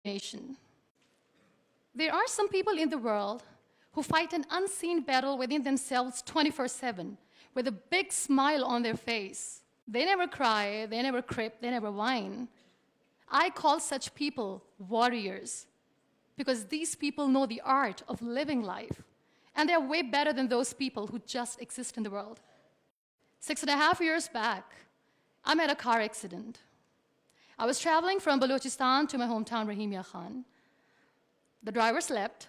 nation. There are some people in the world who fight an unseen battle within themselves 24/7 with a big smile on their face. They never cry, they never crip, they never whine. I call such people warriors because these people know the art of living life, and they're way better than those people who just exist in the world. 6.5 years back, I met a car accident. I was traveling from Balochistan to my hometown, Rahimia Khan. The driver slept,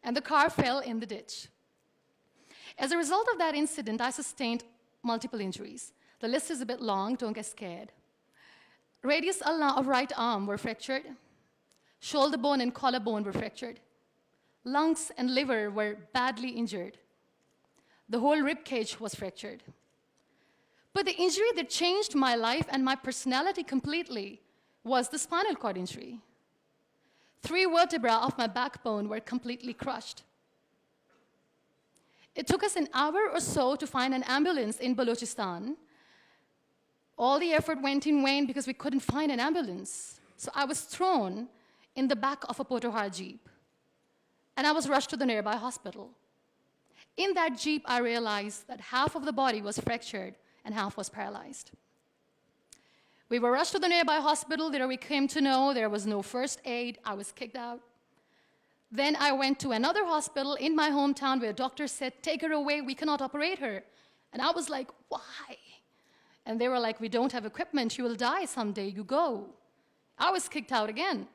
and the car fell in the ditch. As a result of that incident, I sustained multiple injuries. The list is a bit long, don't get scared. Radius ulna of right arm were fractured. Shoulder bone and collarbone were fractured. Lungs and liver were badly injured. The whole rib cage was fractured. But the injury that changed my life and my personality completely was the spinal cord injury. 3 vertebrae of my backbone were completely crushed. It took us an hour or so to find an ambulance in Balochistan. All the effort went in vain because we couldn't find an ambulance. So I was thrown in the back of a Potohar Jeep, and I was rushed to the nearby hospital. In that Jeep, I realized that half of the body was fractured and half was paralyzed. We were rushed to the nearby hospital. There we came to know there was no first aid. I was kicked out. Then I went to another hospital in my hometown where doctors said, "Take her away, we cannot operate her." And I was like, "Why?" And they were like, "We don't have equipment, you will die someday, you go." I was kicked out again.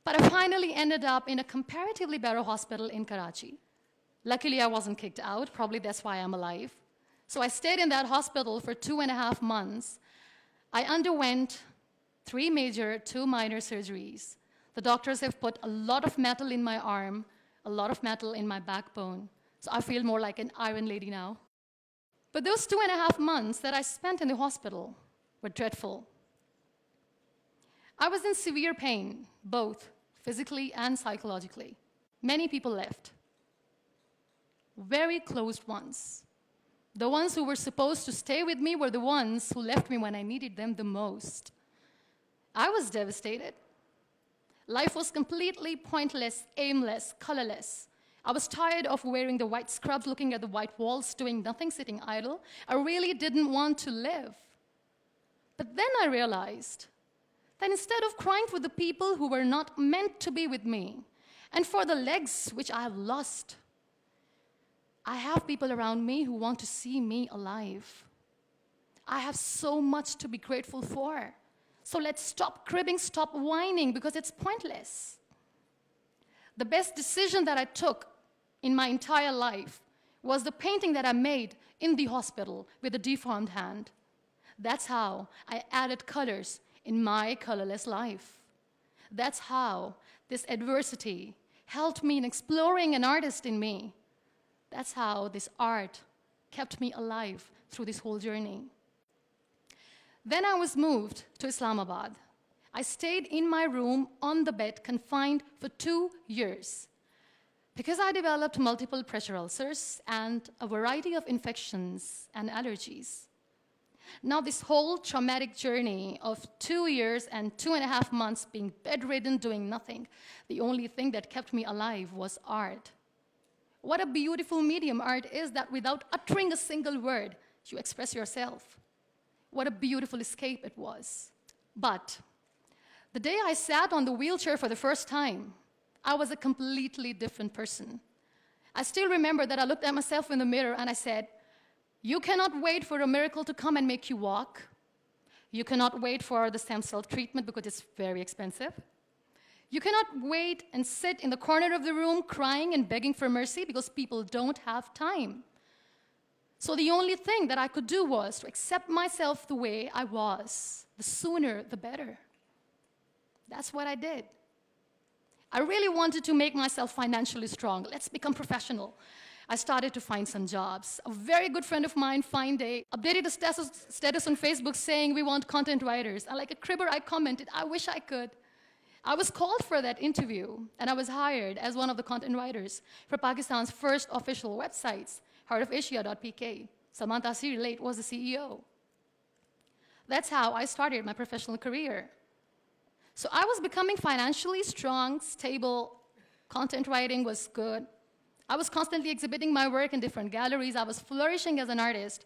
But I finally ended up in a comparatively better hospital in Karachi. Luckily, I wasn't kicked out. Probably that's why I'm alive. So I stayed in that hospital for 2.5 months. I underwent 3 major, 2 minor surgeries. The doctors have put a lot of metal in my arm, a lot of metal in my backbone. So I feel more like an iron lady now. But those 2.5 months that I spent in the hospital were dreadful. I was in severe pain, both physically and psychologically. Many people left. Very close ones. The ones who were supposed to stay with me were the ones who left me when I needed them the most. I was devastated. Life was completely pointless, aimless, colorless. I was tired of wearing the white scrubs, looking at the white walls, doing nothing, sitting idle. I really didn't want to live. But then I realized that instead of crying for the people who were not meant to be with me, and for the legs which I have lost, I have people around me who want to see me alive. I have so much to be grateful for. So let's stop cribbing, stop whining, because it's pointless. The best decision that I took in my entire life was the painting that I made in the hospital with a deformed hand. That's how I added colors in my colorless life. That's how this adversity helped me in exploring an artist in me. That's how this art kept me alive through this whole journey. Then I was moved to Islamabad. I stayed in my room on the bed, confined for 2 years, because I developed multiple pressure ulcers and a variety of infections and allergies. Now, this whole traumatic journey of 2 years and 2.5 months being bedridden, doing nothing, the only thing that kept me alive was art. What a beautiful medium art is, that without uttering a single word, you express yourself. What a beautiful escape it was. But the day I sat on the wheelchair for the first time, I was a completely different person. I still remember that I looked at myself in the mirror and I said, "You cannot wait for a miracle to come and make you walk. You cannot wait for the stem cell treatment because it's very expensive. You cannot wait and sit in the corner of the room crying and begging for mercy because people don't have time." So the only thing that I could do was to accept myself the way I was. The sooner, the better. That's what I did. I really wanted to make myself financially strong. Let's become professional. I started to find some jobs. A very good friend of mine, Fine Day, updated a status on Facebook saying, "We want content writers." And like a cribber, I commented, "I wish I could." I was called for that interview, and I was hired as one of the content writers for Pakistan's first official websites, heartofasia.pk. Salman Taseer late was the CEO. That's how I started my professional career. So I was becoming financially strong, stable, content writing was good. I was constantly exhibiting my work in different galleries. I was flourishing as an artist.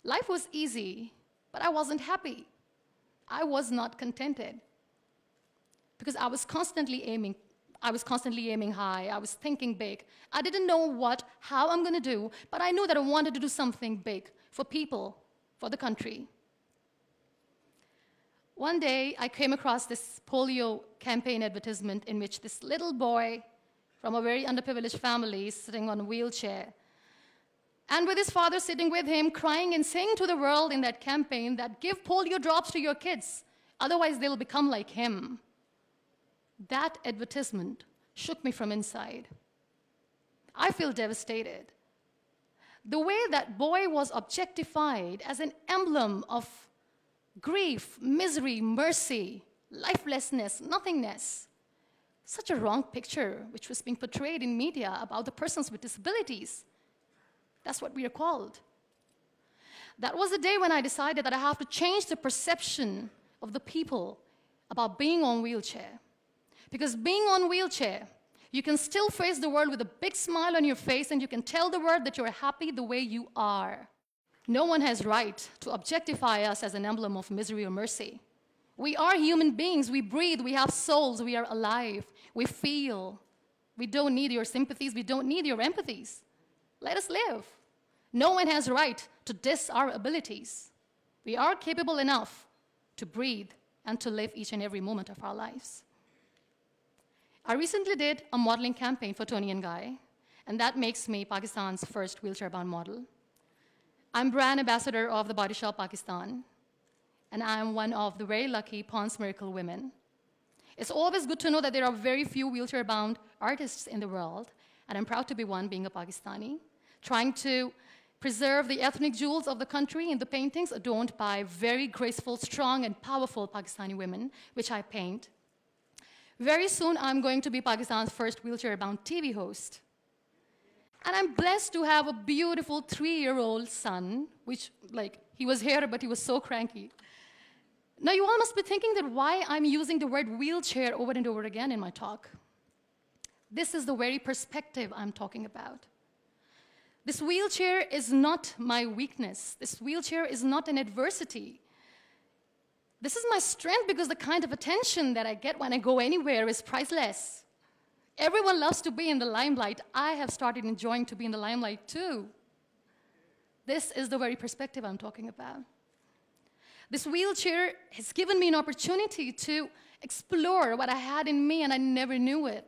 Life was easy, but I wasn't happy. I was not contented because I was constantly aiming high. I was thinking big. I didn't know how I'm going to do, but I knew that I wanted to do something big for people, for the country. One day, I came across this polio campaign advertisement in which this little boy from a very underprivileged family is sitting on a wheelchair, and with his father sitting with him, crying and saying to the world in that campaign that give polio drops to your kids, otherwise they'll become like him. That advertisement shook me from inside. I feel devastated. The way that boy was objectified as an emblem of grief, misery, mercy, lifelessness, nothingness. Such a wrong picture which was being portrayed in media about the persons with disabilities. That's what we are called. That was the day when I decided that I have to change the perception of the people about being on wheelchair. Because being on wheelchair, you can still face the world with a big smile on your face and you can tell the world that you're happy the way you are. No one has right to objectify us as an emblem of misery or mercy. We are human beings. We breathe. We have souls. We are alive. We feel. We don't need your sympathies. We don't need your empathies. Let us live. No one has right to diss our abilities. We are capable enough to breathe and to live each and every moment of our lives. I recently did a modeling campaign for Toni & Guy, and that makes me Pakistan's first wheelchair-bound model. I'm brand ambassador of the Body Shop Pakistan, and I'm one of the very lucky Pond's Miracle women. It's always good to know that there are very few wheelchair-bound artists in the world, and I'm proud to be one, being a Pakistani, trying to preserve the ethnic jewels of the country in the paintings adorned by very graceful, strong, and powerful Pakistani women, which I paint. Very soon, I'm going to be Pakistan's first wheelchair-bound TV host. And I'm blessed to have a beautiful 3-year-old son, which, he was here, but he was so cranky. Now, you all must be thinking that why I'm using the word wheelchair over and over again in my talk. This is the very perspective I'm talking about. This wheelchair is not my weakness. This wheelchair is not an adversity. This is my strength because the kind of attention that I get when I go anywhere is priceless. Everyone loves to be in the limelight. I have started enjoying to be in the limelight too. This is the very perspective I'm talking about. This wheelchair has given me an opportunity to explore what I had in me and I never knew it.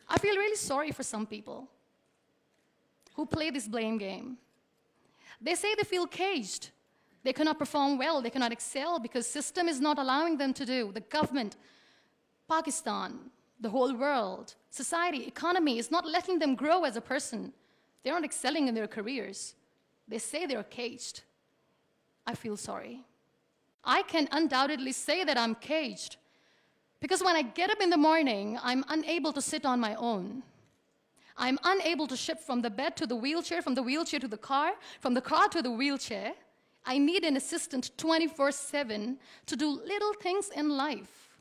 I feel really sorry for some people who play this blame game. They say they feel caged. They cannot perform well, they cannot excel because the system is not allowing them to do. The government, Pakistan, the whole world, society, economy is not letting them grow as a person. They're not excelling in their careers. They say they're caged. I feel sorry. I can undoubtedly say that I'm caged because when I get up in the morning, I'm unable to sit on my own. I'm unable to shift from the bed to the wheelchair, from the wheelchair to the car, from the car to the wheelchair. I need an assistant 24/7 to do little things in life.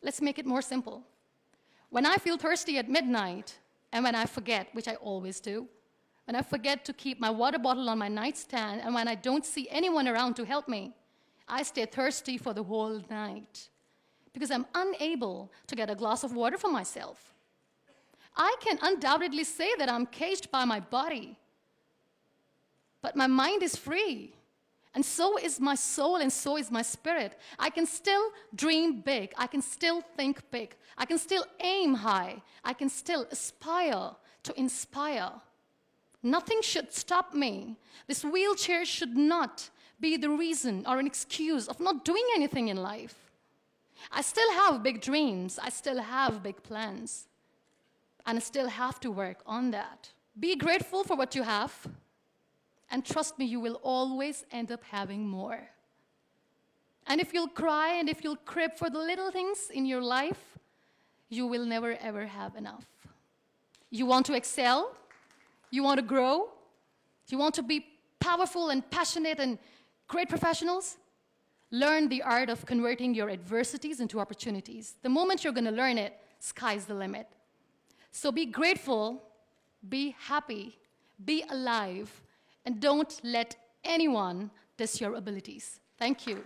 Let's make it more simple. When I feel thirsty at midnight, and when I forget, which I always do, when I forget to keep my water bottle on my nightstand, and when I don't see anyone around to help me, I stay thirsty for the whole night because I'm unable to get a glass of water for myself. I can undoubtedly say that I'm caged by my body, but my mind is free, and so is my soul, and so is my spirit. I can still dream big. I can still think big. I can still aim high. I can still aspire to inspire. Nothing should stop me. This wheelchair should not be the reason or an excuse of not doing anything in life. I still have big dreams. I still have big plans. And I still have to work on that. Be grateful for what you have. And trust me, you will always end up having more. And if you'll cry and if you'll crib for the little things in your life, you will never, ever have enough. You want to excel? You want to grow? You want to be powerful and passionate and great professionals? Learn the art of converting your adversities into opportunities. The moment you're going to learn it, sky's the limit. So be grateful, be happy, be alive, and don't let anyone diss your abilities. Thank you.